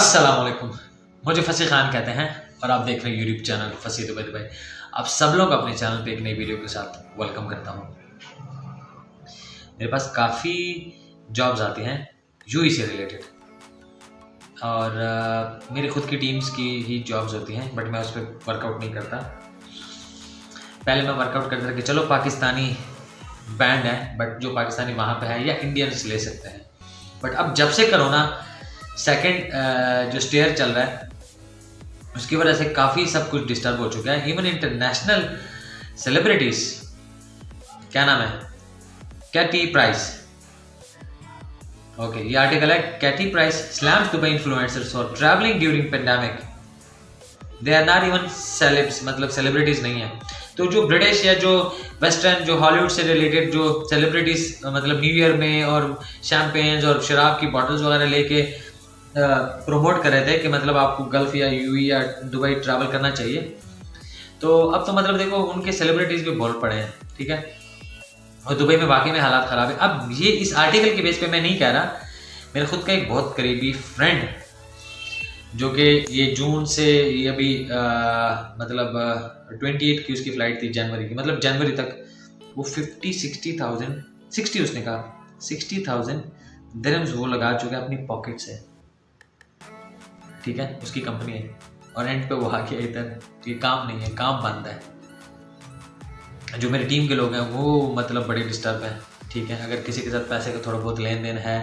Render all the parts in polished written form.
अस्सलाम वालेकुम। मुझे फसी खान कहते हैं और आप देख रहे हैं यूट्यूब चैनल फसी दुबई दुबई। आप सब लोग अपने चैनल पे एक नई वीडियो के साथ वेलकम करता हूँ। मेरे पास काफ़ी जॉब्स आती हैं यूई से रिलेटेड और मेरी खुद की टीम्स की ही जॉब्स होती हैं, बट मैं उस पर वर्कआउट नहीं करता। पहले मैं वर्कआउट करता था कि चलो पाकिस्तानी बैंड है, बट जो पाकिस्तानी वहाँ पे है या इंडियंस ले सकते हैं। बट अब जब से कोरोना सेकेंड जो स्टेयर चल रहा है उसकी वजह से काफ़ी सब कुछ डिस्टर्ब हो चुका है। इवन इंटरनेशनल सेलिब्रिटीज, क्या नाम है, कैटी प्राइस, ओके ये आर्टिकल है, Katy Price slams Dubai influencers for travelling during pandemic, they are not even celebs, मतलब सेलिब्रिटीज नहीं है। तो जो ब्रिटिश या जो वेस्टर्न जो हॉलीवुड से रिलेटेड जो सेलिब्रिटीज मतलब न्यू ईयर में और शैम्पेन्स और शराब की बॉटल्स वगैरह लेके प्रमोट कर रहे थे कि मतलब आपको गल्फ या यूएई या दुबई ट्रैवल करना चाहिए, तो अब तो मतलब देखो उनके सेलिब्रिटीज भी बोल पड़े हैं, ठीक है। और दुबई में वाकई में हालात ख़राब है। अब ये इस आर्टिकल के बेस पे मैं नहीं कह रहा, मेरे खुद का एक बहुत करीबी फ्रेंड जो कि ये जून से ये अभी मतलब 28 की उसकी फ़्लाइट थी जनवरी की, मतलब जनवरी तक वो 60,000 उसने कहा 60,000 दिरहम्स वो लगा चुका है अपनी पॉकेट से, ठीक है, उसकी कंपनी है। और एंड पे वो आके इधर ये काम नहीं है, काम बंद है। जो मेरी टीम के लोग हैं वो मतलब बड़े डिस्टर्ब हैं, ठीक है। अगर किसी के साथ पैसे का थोड़ा बहुत लेन देन है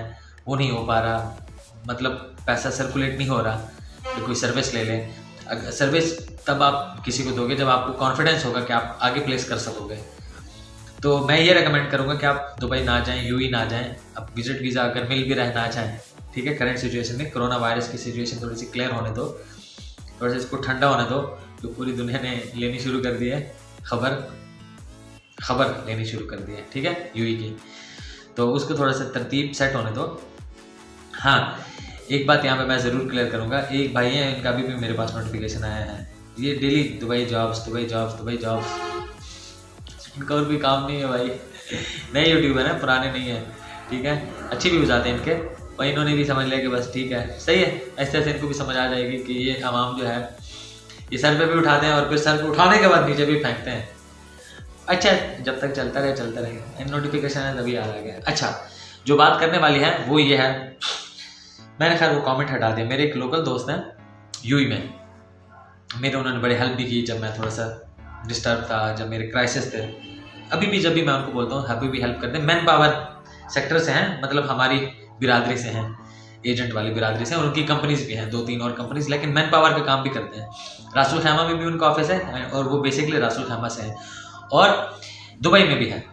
वो नहीं हो पा रहा, मतलब पैसा सर्कुलेट नहीं हो रहा कि कोई सर्विस ले लें। अगर सर्विस तब आप किसी को दोगे जब आपको कॉन्फिडेंस होगा कि आप आगे प्लेस कर सकोगे। तो मैं ये रेकमेंड करूँगा कि आप दुबई ना जाएं, यूएई ना जाएं। अब विजिट वीज़ा अगर मिल भी रहे ना जाएं, ठीक है। करंट सिचुएशन में कोरोना वायरस की सिचुएशन थोड़ी सी क्लियर होने दो, थोड़ा सा इसको ठंडा होने दो। तो पूरी दुनिया ने लेनी शुरू कर दी है खबर लेनी शुरू कर दी है, ठीक है, यूएई की। तो उसको थोड़ा सा तरतीब सेट होने दो। हाँ, एक बात यहाँ पे मैं ज़रूर क्लियर करूँगा, एक भाई हैं इनका भी मेरे पास नोटिफिकेशन आया है, ये डेली दुबई जॉब्स, इनका और भी काम नहीं है भाई। नए यूट्यूबर हैं, पुराने नहीं है, ठीक है। अच्छे व्यूज़ आते हैं इनके, और इन्होंने भी समझ लिया कि बस ठीक है, सही है। ऐसे ऐसे इनको भी समझ आ जाएगी कि ये आवाम जो है ये सर पे भी उठाते हैं और फिर सर पे उठाने के बाद नीचे भी फेंकते हैं। अच्छा, जब तक चलता रहेगा। नोटिफिकेशन है तभी याद आ गया। अच्छा, जो बात करने वाली है वो ये है, मैंने खैर वो कमेंट हटा दिया। मेरे एक लोकल दोस्त हैं यूएई में, मेरे उन्होंने बड़ी हेल्प भी की जब मैं थोड़ा सा डिस्टर्ब था, जब मेरे क्राइसिस थे। अभी भी जब भी मैं उनको बोलता हूँ अभी भी हेल्प करते हैं। मैन पावर सेक्टर से हैं, मतलब हमारी बिरादरी से हैं, एजेंट वाली बिरादरी से। उनकी कंपनीज भी हैं 2-3 और कंपनीज, लेकिन मैन पावर का काम भी करते हैं। रासुल खैमा में भी उनका ऑफिस है और वो बेसिकली रासुल खैमा से हैं, और दुबई में भी है।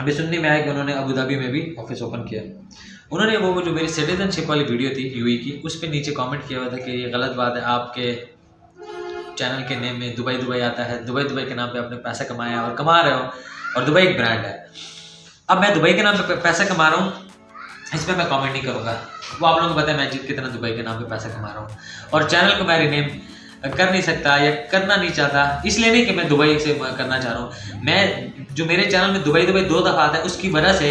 अभी सुनने में आया कि उन्होंने अबू धाबी में भी ऑफिस ओपन किया। उन्होंने वो जो मेरी सिटीजनशिप वाली वीडियो थी यूएई की, उस पर नीचे कमेंट किया हुआ था कि ये गलत बात है, आपके चैनल के नेम में दुबई आता है, दुबई के नाम पे आपने पैसा कमाया और कमा रहे हो, और दुबई एक ब्रांड है। अब मैं दुबई के नाम पे पैसा कमा रहा हूँ, इस पर मैं कमेंट नहीं करूँगा। वो आप लोगों को पता है मैं कितना दुबई के नाम पे पैसा कमा रहा हूँ, और चैनल को मैं रिनेम कर नहीं सकता या करना नहीं चाहता, इसलिए नहीं कि मैं दुबई से करना चाह रहा हूँ। मैं जो मेरे चैनल में दुबई 2 दफ़ा आता है, उसकी वजह से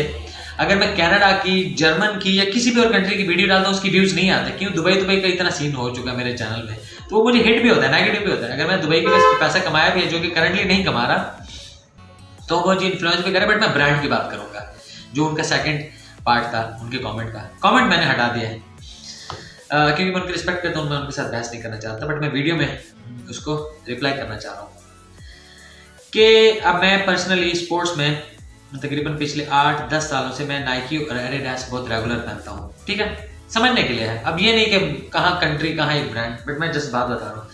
अगर मैं कनाडा की, जर्मन की या किसी भी और कंट्री की वीडियो डालता हूँ उसकी व्यूज़ नहीं आते। क्यों? दुबई का इतना सीन हो चुका है मेरे चैनल में, तो वो मुझे हिट भी होता है, नेगेटिव भी होता है। अगर मैं दुबई के पैसा कमाया भी है, जो कि करंटली नहीं कमा रहा, तो वो जी इन्फ्लुएंस भी करे, बट मैं ब्रांड की बात करूँगा। जो उनका सेकंड पार्ट था उनके कमेंट मैंने हटा दिया है, क्योंकि मैं उनकी रिस्पेक्ट करता हूँ, मैं उनके साथ बहस नहीं करना चाहता, बट मैं वीडियो में उसको रिप्लाई करना चाह रहा हूँ कि अब मैं पर्सनली स्पोर्ट्स में तकरीबन पिछले 8-10 सालों से मैं नाइकी और एडिडास बहुत रेगुलर पहनता हूँ, ठीक है, समझने के लिए है। अब ये नहीं कि कहाँ कंट्री कहाँ एक ब्रांड, बट मैं जस्ट बात बता रहा हूँ।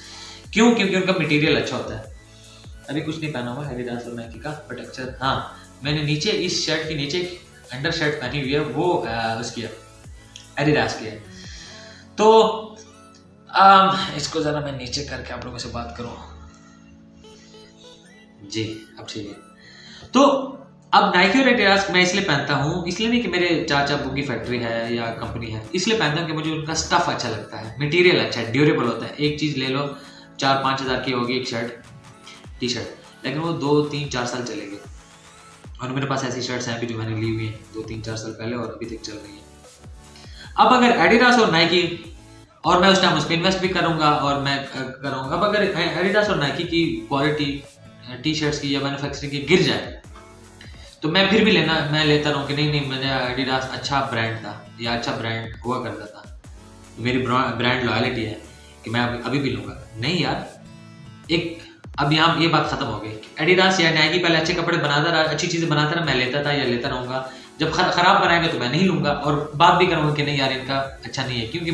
क्यों? क्योंकि उनका मटेरियल अच्छा होता है। अभी कुछ नहीं पहना हुआ एडिडास और नाइकी का, बट अच्छा, हाँ, मैंने नीचे इस शर्ट के नीचे अंडर शर्ट पहनी हुई है, वो उसकी है, एडिडास की है। तो इसको ज़रा मैं नीचे करके आप लोगों से बात करूँ जी, अब ठीक है। तो अब नाइकी और एडिडास मैं इसलिए पहनता हूँ, इसलिए नहीं कि मेरे चाचा अब्बू की फैक्ट्री है या कंपनी है, इसलिए पहनता हूँ कि मुझे उनका स्टफ़ अच्छा लगता है, मटेरियल अच्छा है, ड्यूरेबल होता है। एक चीज़ ले लो 4-5 हज़ार की होगी एक शर्ट, टी शर्ट, लेकिन वो 2-3-4 साल चलेगी। और मेरे पास ऐसी शर्ट्स हैं अभी जो मैंने ली हुई हैं 2-3-4 साल पहले और अभी तक चल रही हैं। अब अगर एडिडास और नाइकी और मैं उस टाइम उस पर इन्वेस्ट भी करूंगा और मैं करूंगा। अब अगर एडिडास और नाइकी की क्वालिटी टी शर्ट्स की या मैन्युफैक्चरिंग की गिर जाए तो मैं फिर भी मैं लेता रहूँ कि नहीं मुझे एडिडास अच्छा ब्रांड था या अच्छा ब्रांड हुआ करता था, तो मेरी ब्रांड लॉयलिटी है कि मैं अभी भी लूँगा। नहीं यार, अब यहाँ ये बात खत्म हो गई। एडिडास या नाइकी पहले अच्छे कपड़े बनाता रहा, अच्छी चीज़ें बनाता रहा, मैं लेता था या लेता रहूँगा। जब खराब बनाएंगे तो मैं नहीं लूँगा और बात भी करूँगा कि नहीं यार इनका अच्छा नहीं है, क्योंकि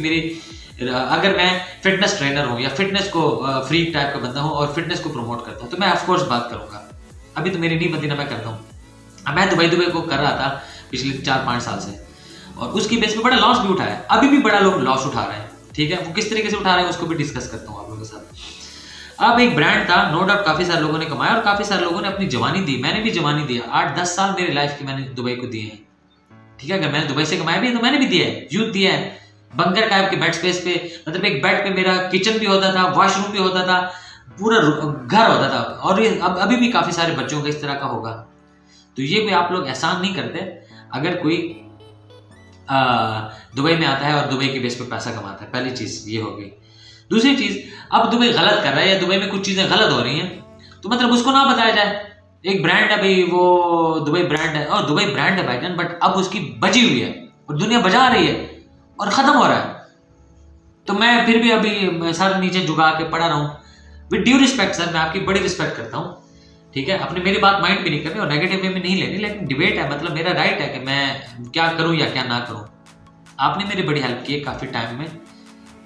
अगर मैं फिटनेस ट्रेनर हूँ या फिटनेस को फ्रीक टाइप का बंदा हूँ और फिटनेस को प्रमोट करता हूँ तो मैं ऑफकोर्स बात करूँगा। अभी तो मेरी नहीं बनती ना मैं करता हूँ। मैं दुबई को कर रहा था पिछले 4-5 साल से और उसकी बेस पे बड़ा लॉस भी उठाया, अभी भी बड़ा लोग लॉस उठा रहे हैं। ठीक है, वो किस तरीके से उठा रहे हैं उसको भी डिस्कस करता हूँ आप लोगों के साथ। अब एक ब्रांड था, नो डाउट काफ़ी सारे लोगों ने कमाया और काफ़ी सारे लोगों ने अपनी जवानी दी, मैंने भी जवानी दी। 8-10 साल मेरी लाइफ की मैंने दुबई को दिए हैं। ठीक है, अगर मैंने दुबई से कमाया भी है तो मैंने भी दिया है, यूथ दिया है। बंकर टाइप के बेड स्पेस पे, मतलब एक बेड पे मेरा किचन भी होता था, वॉशरूम भी होता था, पूरा घर होता था। और ये अभी भी काफ़ी सारे बच्चों का इस तरह का होगा। तो ये कोई आप लोग एहसान नहीं करते अगर कोई दुबई में आता है और दुबई के बेस पे पैसा कमाता है। पहली चीज़ ये होगी। दूसरी चीज़, अब दुबई गलत कर रहा है या दुबई में कुछ चीज़ें गलत हो रही हैं तो मतलब उसको ना बताया जाए। एक ब्रांड है भाई, वो दुबई ब्रांड है और दुबई ब्रांड है भाईजान, बट अब उसकी बजी हुई है और दुनिया बजा रही है और ख़त्म हो रहा है। तो मैं फिर भी अभी सर नीचे झुका के पड़ा रहा हूँ। विद ड्यू रिस्पेक्ट सर, मैं आपकी बड़ी रिस्पेक्ट करता हूँ। ठीक है, अपने मेरी बात माइंड भी नहीं करनी और नेगेटिव वे में नहीं लेनी, लेकिन डिबेट है, मतलब मेरा राइट है कि मैं क्या करूं या क्या ना करूं। आपने मेरी बड़ी हेल्प की है काफ़ी टाइम में,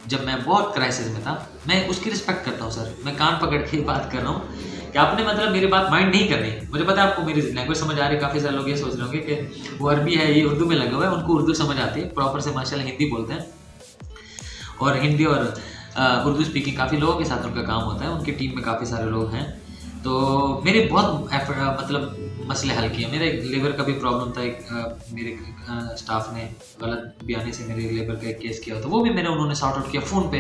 जब मैं बहुत क्राइसिस में था। मैं उसकी रिस्पेक्ट करता हूं सर, मैं कान पकड़ के बात कर रहा हूं कि आपने मतलब मेरी बात माइंड नहीं करनी। मुझे पता है आपको मेरी लैंग्वेज समझ आ रही है। काफ़ी सारे लोग ये सोच रहे होंगे कि वो अरबी है, ये उर्दू में लगा हुआ है, उनको उर्दू समझ आती है प्रॉपर से, माशाल्लाह हिंदी बोलते हैं। और हिंदी और उर्दू स्पीकिंग काफ़ी लोगों के साथ उनका काम होता है, उनकी टीम में काफ़ी सारे लोग हैं। तो मेरे बहुत मतलब मसले हल किए। मेरे लेबर का भी प्रॉब्लम था, मेरे स्टाफ ने गलत बयानी से मेरे लेबर का एक केस किया था, वो भी उन्होंने सॉर्ट आउट किया फ़ोन पे।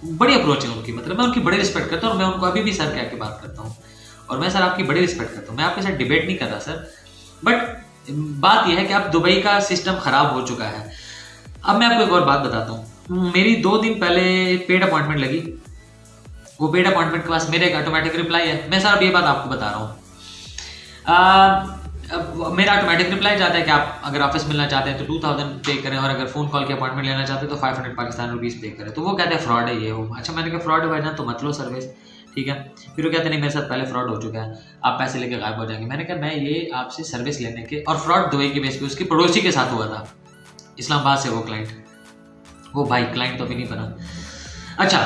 बड़ी अप्रोच है उनकी, मतलब मैं उनकी बड़ी रिस्पेक्ट करता हूँ और मैं उनको अभी भी सर कह के बात करता हूँ। और मैं सर आपकी बड़ी रिस्पेक्ट करता हूँ, मैं आपके साथ डिबेट नहीं कर रहा सर, बट बात यह है कि अब दुबई का सिस्टम ख़राब हो चुका है। अब मैं आपको एक और बात बताता हूँ। मेरी 2 दिन पहले पेड अपॉइंटमेंट लगी। वो पेड अपॉइंटमेंट के पास मेरे एक ऑटोमेटिक रिप्लाई है। मैं सर अब ये बात आपको बता रहा हूँ, मेरा ऑटोमेटिक रिप्लाई जाता है कि आप अगर ऑफिस मिलना चाहते हैं तो 2000 पे करें और अगर फ़ोन कॉल की अपॉइंटमेंट लेना चाहते हैं तो 500 पाकिस्तान रुपीज़ पे करें। तो वो कहते हैं फ्रॉड है ये हो। अच्छा, मैंने कहा फ्रॉड है भाईजान तो मत लो सर्विस। ठीक है, फिर वो कहते नहीं मेरे साथ पहले फ्रॉड हो चुका है, आप पैसे लेके गायब हो जाएंगे। मैंने कहा मैं ये आपसे सर्विस लेने के, और फ्रॉड दुबई के बेस पे उसकी पड़ोसी के साथ हुआ था, इस्लामाबाद से वो क्लाइंट, वो भाई क्लाइंट तो अभी नहीं बना। अच्छा,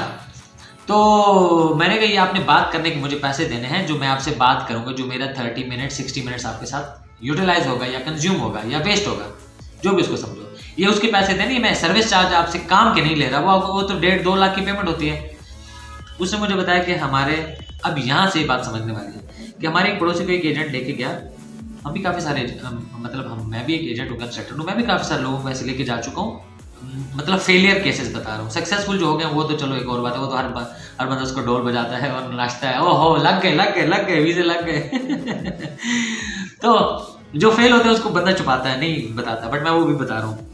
तो मैंने कहा ये आपने बात करने के मुझे पैसे देने हैं, जो मैं आपसे बात करूंगा, जो मेरा 30 मिनट 60 मिनट्स आपके साथ यूटिलाइज होगा या कंज्यूम होगा या वेस्ट होगा, जो भी उसको समझो, ये उसके पैसे देने। मैं सर्विस चार्ज आपसे काम के नहीं ले रहा, वो तो 1.5-2 लाख की पेमेंट होती है। उसने मुझे बताया कि हमारे, अब यहाँ से बात समझने वाली है कि हमारे एक पड़ोसी को एक एजेंट लेके गया। हम भी काफ़ी सारे मतलब मैं भी एक एजेंट हूँ, कंस्ट्रक्टर हूँ, मैं भी काफ़ी सारे लोगों को ऐसे लेके जा चुका हूँ। मतलब फेलियर केसेस बता रहा हूँ। सक्सेसफुल जो हो गए वो तो चलो एक और बात है, वो तो हर बंदा उसको डोल बजाता है और नाचता है, ओहो लग गए वीज़े लग गए। तो जो फेल होते हैं उसको बंदा छुपाता है, नहीं बताता, बट मैं वो भी बता रहा हूँ।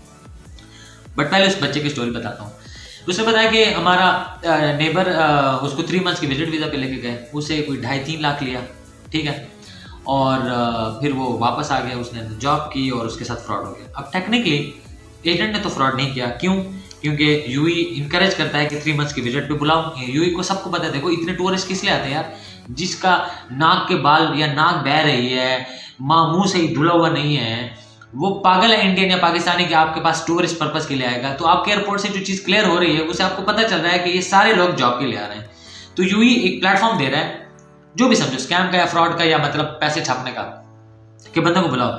बट पहले उस बच्चे की स्टोरी बताता हूँ। उसने बताया कि हमारा नेबर उसको 3 मंथ्स की विजिट वीज़ा पे लेके गए, उसे कोई 2.5-3 लाख लिया। ठीक है, और फिर वो वापस आ गया, उसने जॉब की और उसके साथ फ्रॉड हो गया। अब टेक्निकली एजेंट ने तो फ्रॉड नहीं किया, क्यों? क्योंकि यूई इंकरेज करता है कि 3 मंथ्स की विजिट पे बुलाओ। यूई को सबको पता है, देखो इतने टूरिस्ट किस लिए आते हैं यार? जिसका नाक के बाल या नाक बह रही है, मुंह से ही धुला हुआ नहीं है, वो पागल है इंडियन या पाकिस्तानी कि आपके पास टूरिस्ट पर्पस के लिए आएगा। तो आपके एयरपोर्ट से जो चीज़ क्लियर हो रही है उसे आपको पता चल रहा है कि ये सारे लोग जॉब के लिए आ रहे हैं। तो यूई एक प्लेटफॉर्म दे रहा है, जो भी समझो, स्कैम का या फ्रॉड का या मतलब पैसे छापने का, कि बंदों को बुलाओ।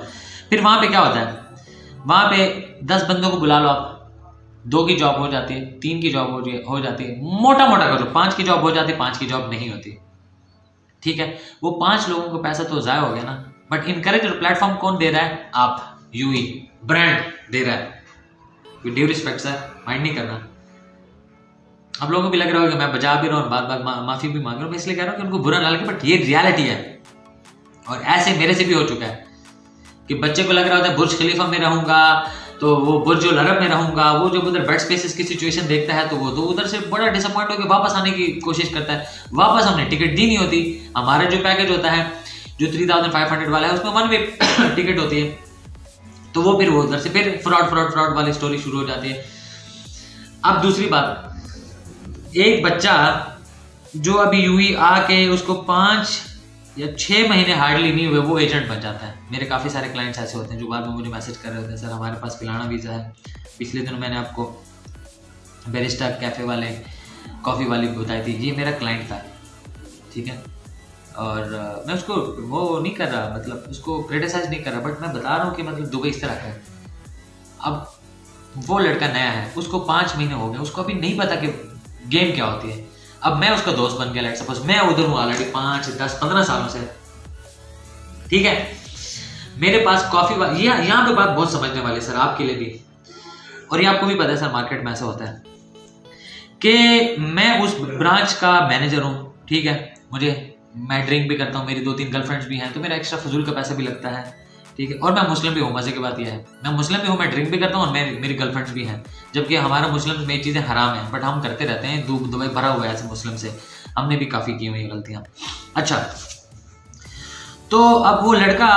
फिर वहाँ पे क्या होता है, वहाँ पे 10 बंदों को बुला लो आप, 2 की जॉब हो जाती है, 3 की जॉब हो जाती है, मोटा करो 5 की जॉब हो जाती है, 5 की जॉब नहीं होती। ठीक है, वो 5 लोगों को पैसा तो ज़ाया हो गया ना। बट इनकरेज और प्लेटफॉर्म कौन दे रहा है? आप, यूई ब्रांड दे रहा है। With due respect sir, mind नहीं करना। आप लोगों को भी लग रहा होगा कि मैं बजा भी रहा हूँ और बात माफ़ी भी मांग रहा हूँ, मैं इसलिए कह रहा हूँ कि उनको बुरा ना लगे, बट ये रियलिटी है। और ऐसे मेरे से भी हो चुका है कि बच्चे को लग रहा होता है बुर्ज खलीफा में रहूंगा तो वो बुर्ज अल अरब में रहूंगा। वो जब उधर बेड स्पेसेस की सिचुएशन देखता है तो वो तो उधर से बड़ा डिसअपॉइंट होकर वापस आने की कोशिश करता है। वापस हमने टिकट दी नहीं होती। हमारा जो पैकेज होता है जो 3500 वाला है उसमें 1 वे टिकट होती है, तो वो फिर वो उधर से फिर फ्रॉड वाली स्टोरी शुरू हो जाती है। अब दूसरी बात, एक बच्चा जो अभी यूएई आके उसको 5 या 6 महीने हार्डली नहीं हुए वो एजेंट बन जाता है। मेरे काफ़ी सारे क्लाइंट्स ऐसे होते हैं जो बाद में मुझे मैसेज कर रहे होते हैं, सर हमारे पास फलाना वीज़ा है। पिछले दिनों मैंने आपको बैरिस्टा कैफ़े वाले कॉफ़ी वाली बताई थी, ये मेरा क्लाइंट था, ठीक है। और मैं उसको वो नहीं कर रहा, मतलब उसको क्रिटिसाइज नहीं कर रहा, बट मैं बता रहा हूँ कि मतलब दुबई इस तरह का है। अब वो लड़का नया है, उसको 5 महीने हो गए, उसको अभी नहीं पता कि गेम क्या होती है। अब मैं उसका दोस्त बन गया, लेट सपोज मैं उधर हूँ ऑलरेडी 5, 10, 15 सालों से, ठीक है। मेरे पास कॉफी यहाँ पे बात बहुत समझने वाली है सर आपके लिए भी, और ये आपको भी पता है सर मार्केट में ऐसा होता है कि मैं उस ब्रांच का मैनेजर हूँ, ठीक है। मैं ड्रिंक भी करता हूँ, मेरी 2-3 गर्लफ्रेंड्स भी हैं, तो मेरा एक्स्ट्रा फजूल का पैसा भी लगता है, ठीक है। और मैं मुस्लिम भी हूँ, मजे की बात यह है मैं मुस्लिम भी हूँ, मैं ड्रिंक भी करता हूँ और मेरी गर्लफ्रेंड्स भी हैं, जबकि हमारा मुस्लिम में ये चीज़ें हराम हैं, बट हम करते रहते हैं। दुबई भरा हुआ है ऐसे मुस्लिम से, हमने भी काफ़ी की हुई गलतियाँ। अच्छा, तो अब वो लड़का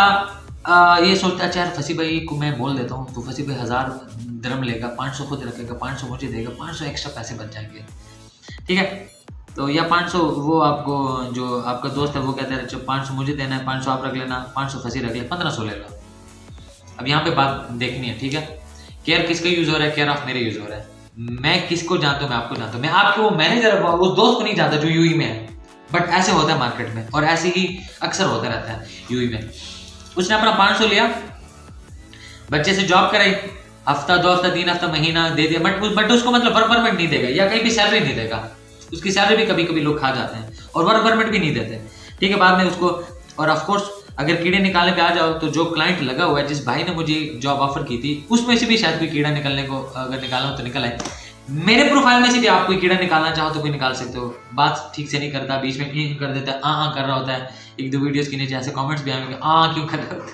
ये सोचता है, अच्छा यार फसी भाई को मैं बोल देता हूँ, तो फसी भाई 1000 दिरहम लेगा, 500 खुद रखेगा, 500 मुझे देगा, 500 एक्स्ट्रा पैसे बच जाएंगे, ठीक है। तो या 500 वो आपको जो आपका दोस्त है वो कहता है 500 मुझे देना है, 500 आप रख लेना, 500 फंसी रख ले, 1500 लेगा। अब यहाँ पे बात देखनी है, ठीक है। केयर किसका यूज हो रहा है? केयर ऑफ मेरे यूज हो रहा है। मैं किसको जानता हूँ? मैं आपको जानता हूँ। मैं आपके वो मैनेजर उस दोस्त को नहीं जानता जो यूई में है, बट ऐसे होता है मार्केट में, और ऐसे ही अक्सर होता रहता है यूई में। उसने अपना 500 लिया, बच्चे से जॉब कराई, हफ्ता 2 हफ्ता 3 हफ्ता महीना दे दिया, बट उसको मतलब वर्क परमिट नहीं देगा, या कहीं भी सैलरी नहीं देगा। उसकी सैलरी भी कभी कभी लोग खा जाते हैं और वर्क परमिट भी नहीं देते, ठीक है। बाद में उसको, और ऑफ कोर्स अगर कीड़े निकालने पे आ जाओ तो जो क्लाइंट लगा हुआ है, जिस भाई ने मुझे जॉब ऑफर की थी, उसमें से भी शायद कोई कीड़ा निकलने को अगर निकालना हो तो निकल आए। मेरे प्रोफाइल में से भी आप कोई कीड़ा निकालना चाहो तो कोई निकाल सकते हो। बात ठीक से नहीं करता, बीच में कर देता है, कर रहा होता है। 1-2 वीडियोस के नीचे ऐसे कमेंट्स भी आएंगे, क्यों कर रहे हो?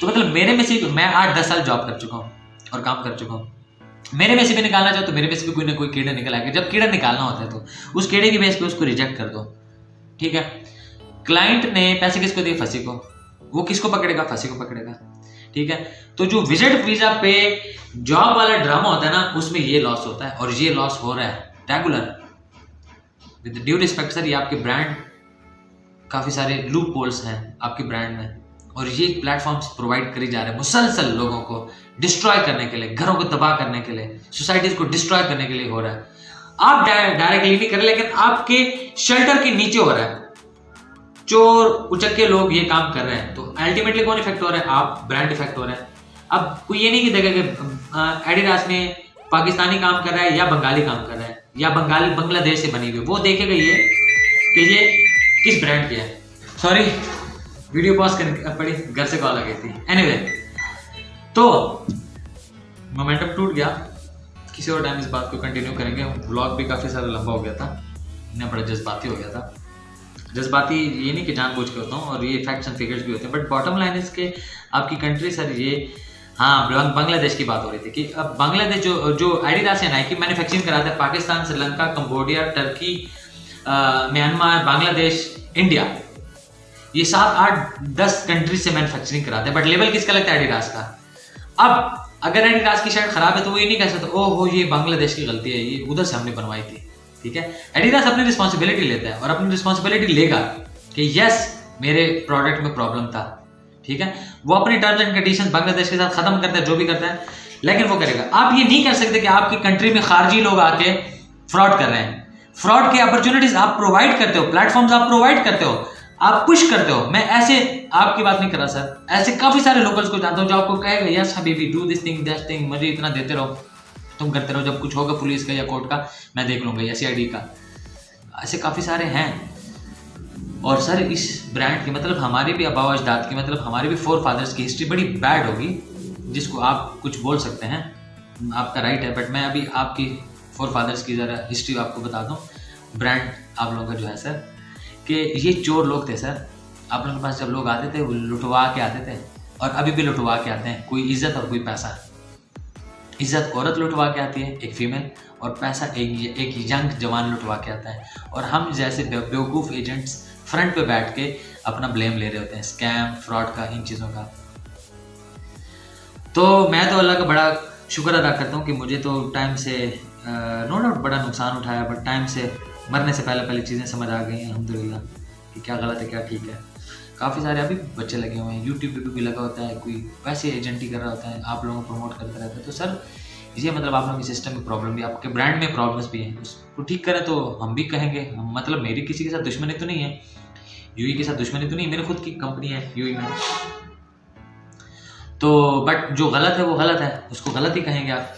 तो मतलब मेरे में से, मैं 8-10 साल जॉब कर चुका हूँ और काम कर चुका हूँ। मेरे में से भी निकालना चाहो तो मेरे में से भी कोई ना कोई कीड़ा निकल आएगा। जब कीड़ा निकालना होता है तो उस कीड़े की बेस पे उसको रिजेक्ट कर दो, ठीक है। क्लाइंट ने पैसे किसको दिए? फंसी को। वो किसको पकड़ेगा? फंसी को पकड़ेगा, ठीक है। तो जो विजिट वीजा पे जॉब वाला ड्रामा होता है ना, उसमें ये लॉस होता है, और ये लॉस हो रहा है regular. With due respect sir, ये आपके ब्रांड, काफी सारे लूप होल्स हैं आपके ब्रांड में, और ये प्लेटफॉर्म्स प्रोवाइड करी जा रहे हैं मुसलसल लोगों को डिस्ट्रॉय करने के लिए, घरों को तबाह करने के लिए, सोसाइटीज को डिस्ट्रॉय करने के लिए हो रहा है। आप डायरेक्टली नहीं कर रहे, लेकिन आपके शेल्टर के नीचे हो रहा है। चोर उचक्के लोग ये काम कर रहे हैं, तो अल्टीमेटली कौन इफेक्ट हो रहा है? आप, ब्रांड इफेक्ट हो रहा है। अब कोई ये नहीं कि देखेगा कि एडिडास में पाकिस्तानी काम कर रहा है या बंगाली काम कर रहा है, या बांग्लादेश से बनी हुई, वो देखेगा ये कि ये किस ब्रांड की है। सॉरी, वीडियो पॉज करनी पड़ी, घर से कॉल आ गई थी। एनीवे, तो मोमेंटम टूट गया। किसी और टाइम इस बात को कंटिन्यू करेंगे। व्लॉग भी काफी सारा लंबा हो गया था, मैं बड़ा जज्बाती हो गया था। जज्बाती ये नहीं कि जानबूझ के होता हूँ, और ये फैक्ट्स एंड फिगर्स भी होते हैं, बट बॉटम लाइन इसके आपकी कंट्री सर ये, हाँ, बांग्लादेश की बात हो रही थी कि अब बांग्लादेश जो एडिडास या नाइकी मैन्युफैक्चरिंग कराता है Pakistan, Sri Lanka, Cambodia, Turkey, Myanmar, Bangladesh, India, ये 7-8-10 कंट्रीज से मैन्युफैक्चरिंग कराते हैं, बट लेवल किसका लगता है? एडिडास का। अब अगर एडिडास की शर्ट खराब है तो वो ये नहीं कह सकते ओहो ये बांग्लादेश की गलती है, ये उधर से हमने बनवाई थी, ठीक है। एडिडास अपनी रिस्पॉन्सिबिलिटी लेता है और अपनी रिस्पॉन्सिबिलिटी लेगा कि यस मेरे प्रोडक्ट में प्रॉब्लम था, ठीक है। वो अपनी टर्म्स एंड कंडीशंस बांग्लादेश के साथ खत्म करता है, जो भी करता है, लेकिन वो करेगा। आप ये नहीं कर सकते कि आपकी कंट्री में खारजी लोग आके फ्रॉड कर रहे हैं। फ्रॉड की अपॉर्चुनिटीज आप प्रोवाइड करते हो, प्लेटफॉर्म्स आप प्रोवाइड करते हो, आप पुश करते हो। मैं ऐसे आपकी बात नहीं कर रहा सर, ऐसे काफी सारे लोकल्स को जानता हूं जो आपको कहेगा yes Habibi do this thing that thing, मुझे इतना देते रहो, तुम करते रहो, जब कुछ होगा पुलिस का या कोर्ट का मैं देख लूंगा, या सीआईडी का। ऐसे काफी सारे हैं। और सर इस ब्रांड की मतलब हमारे भी आबा अजदाद की, मतलब हमारे भी फोर फादर्स की हिस्ट्री बड़ी बैड होगी, जिसको आप कुछ बोल सकते हैं, आपका राइट है, बट मैं अभी आपकी फोर फादर्स की जरा हिस्ट्री आपको बता दूं। ब्रांड आप लोगों का जो है सर, कि ये चोर लोग थे सर, आप लोगों के पास जब लोग आते थे वो लुटवा के आते थे, और अभी भी लुटवा के आते हैं, कोई इज्जत और कोई पैसा। इज्जत औरत लुटवा के आती है, एक फीमेल, और पैसा एक यंग जवान लुटवा के आता है। और हम जैसे बेवकूफ़ एजेंट्स फ्रंट पे बैठ के अपना ब्लेम ले रहे होते हैं स्कैम फ्रॉड का, इन चीज़ों का। तो मैं तो अल्लाह का बड़ा शुक्र अदा करता हूँ कि मुझे तो टाइम से नो डाउट बड़ा नुकसान उठाया, बट टाइम से मरने से पहले चीज़ें समझ आ गई हैं अल्हम्दुलिल्लाह कि क्या गलत है क्या ठीक है। काफ़ी सारे अभी बच्चे लगे हुए हैं, यूट्यूब पे भी लगा होता है, कोई वैसे एजेंट ही कर रहा होता है, आप लोगों को प्रमोट करता रहता है। तो सर ये मतलब आप लोगों की सिस्टम में प्रॉब्लम भी, आपके ब्रांड में प्रॉब्लम्स भी हैं, उसको ठीक करें तो हम भी कहेंगे। मतलब मेरी किसी के साथ दुश्मनी तो नहीं है, यूई के साथ दुश्मनी तो नहीं, मेरी खुद की कंपनी है यूई में, तो बट जो गलत है वो गलत है, उसको गलत ही कहेंगे आप।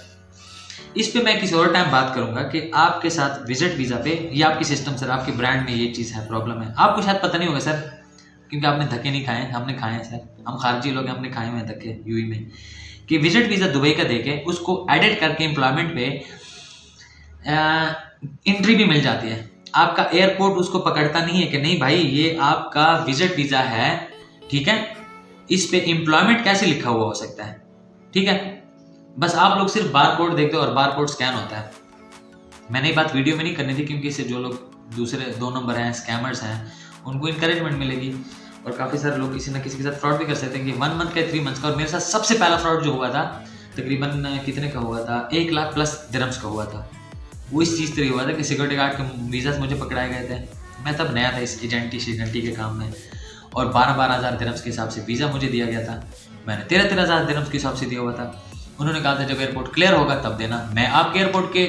इस पे मैं किसी और टाइम बात करूंगा कि आपके साथ विजिट वीज़ा पे ये आपकी सिस्टम सर, आपके ब्रांड में ये चीज़ है, प्रॉब्लम है। आपको शायद पता नहीं होगा सर, क्योंकि आपने धक्के नहीं खाए, हमने खाए हैं सर, हम खारजी लोग हैं, हमने खाए हुए हैं धक्के यूई में, कि विजिट वीज़ा दुबई का देके उसको एडिट करके एम्प्लॉयमेंट पे एंट्री भी मिल जाती है। आपका एयरपोर्ट उसको पकड़ता नहीं है कि नहीं भाई ये आपका विजिट वीज़ा है, ठीक है, इस पे एम्प्लॉयमेंट कैसे लिखा हुआ हो सकता है, ठीक है। बस आप लोग सिर्फ बार कोड देखते हो और बार कोड स्कैन होता है। मैंने ये बात वीडियो में नहीं करनी थी, क्योंकि इससे जो लोग दूसरे 2 नंबर हैं, स्कैमर्स हैं, उनको इंकरेजमेंट मिलेगी, और काफ़ी सारे लोग किसी ना किसी के साथ फ्रॉड भी कर सकते हैं कि 1 मंथ का 3 मंथ्स का। और मेरे साथ सबसे पहला फ्रॉड जो हुआ था तकरीबन कितने का हुआ था, 1 लाख प्लस दिरहम्स का हुआ था। वो इस चीज़ से हुआ था कि सिक्योरिटी गार्ड के वीज़ा मुझे पकड़ाए गए थे, मैं तब नया था इस एजेंटी के काम में, और 12-12 हज़ार दिरहम्स के हिसाब से वीज़ा मुझे दिया गया था। मैंने 13-13 हज़ार दिरहम्स के हिसाब से दिया हुआ था। उन्होंने कहा था जब एयरपोर्ट क्लियर होगा तब देना। मैं आपके एयरपोर्ट के,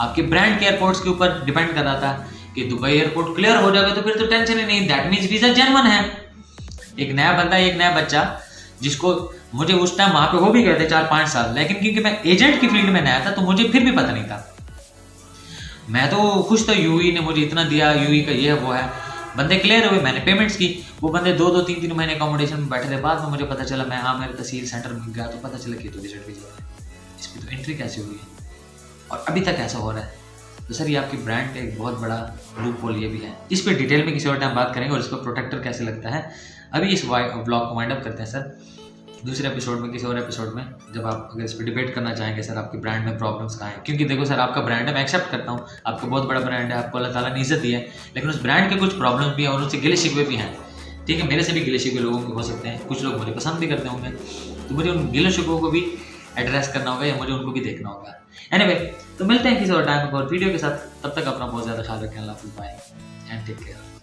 आपके ब्रांड के एयरपोर्ट्स के ऊपर डिपेंड कर रहा था कि दुबई एयरपोर्ट क्लियर हो जाएगा तो फिर तो टेंशन ही नहीं, दैट मीन्स वीज़ा जेन्युइन है। एक नया बंदा, एक नया बच्चा, जिसको मुझे उस टाइम वहाँ पे हो भी गए थे 4-5 साल, लेकिन क्योंकि मैं एजेंट की फील्ड में नया था तो मुझे फिर भी पता नहीं था। मैं तो खुश था, यूई ने मुझे इतना दिया, यूई का ये है वो है, बंदे क्लियर हुए, मैंने पेमेंट्स की, वो बंदे 2-2 3-3 महीने अकोमोडेशन में बैठे थे। बाद में मुझे पता चला, मैं हाँ मेरे तहसील सेंटर में गया तो पता चला कि तो विजिट वीज़ा है, इस पर तो एंट्री कैसे हुई है और अभी तक ऐसा हो रहा है। तो सर ये आपकी ब्रांड का एक बहुत बड़ा लूप होल ये भी है। इस पर डिटेल में किसी और टाइम बात करेंगे और इसको प्रोटेक्टर कैसे लगता है। अभी इस ब्लॉग को वाइंड अप करते हैं सर, दूसरे एपिसोड में, किसी और एपिसोड में, जब आप अगर इस पर डिबेट करना चाहेंगे सर आपके ब्रांड में प्रॉब्लम्स कहाँ हैं। क्योंकि देखो सर आपका ब्रांड है, मैं एक्सेप्ट करता हूँ, आपका बहुत बड़ा ब्रांड है, आपको अल्लाह ताला ने इज्जत दी है, लेकिन उस ब्रांड के कुछ प्रॉब्लम्स भी हैं और उससे गिले शिकवे भी हैं, ठीक है। मेरे से भी गिले शिकवे लोगों के हो सकते हैं, कुछ लोग मुझे पसंद भी करते होंगे, तो मुझे उन गिले शिकवों को भी एड्रेस करना होगा या मुझे उनको भी देखना होगा। एनीवे, तो मिलते हैं किसी और टाइम पर वीडियो के साथ, तब तक अपना बहुत ज़्यादा ख्याल रखें। अल्लाह हाफ़िज़, बाय एंड टेक केयर।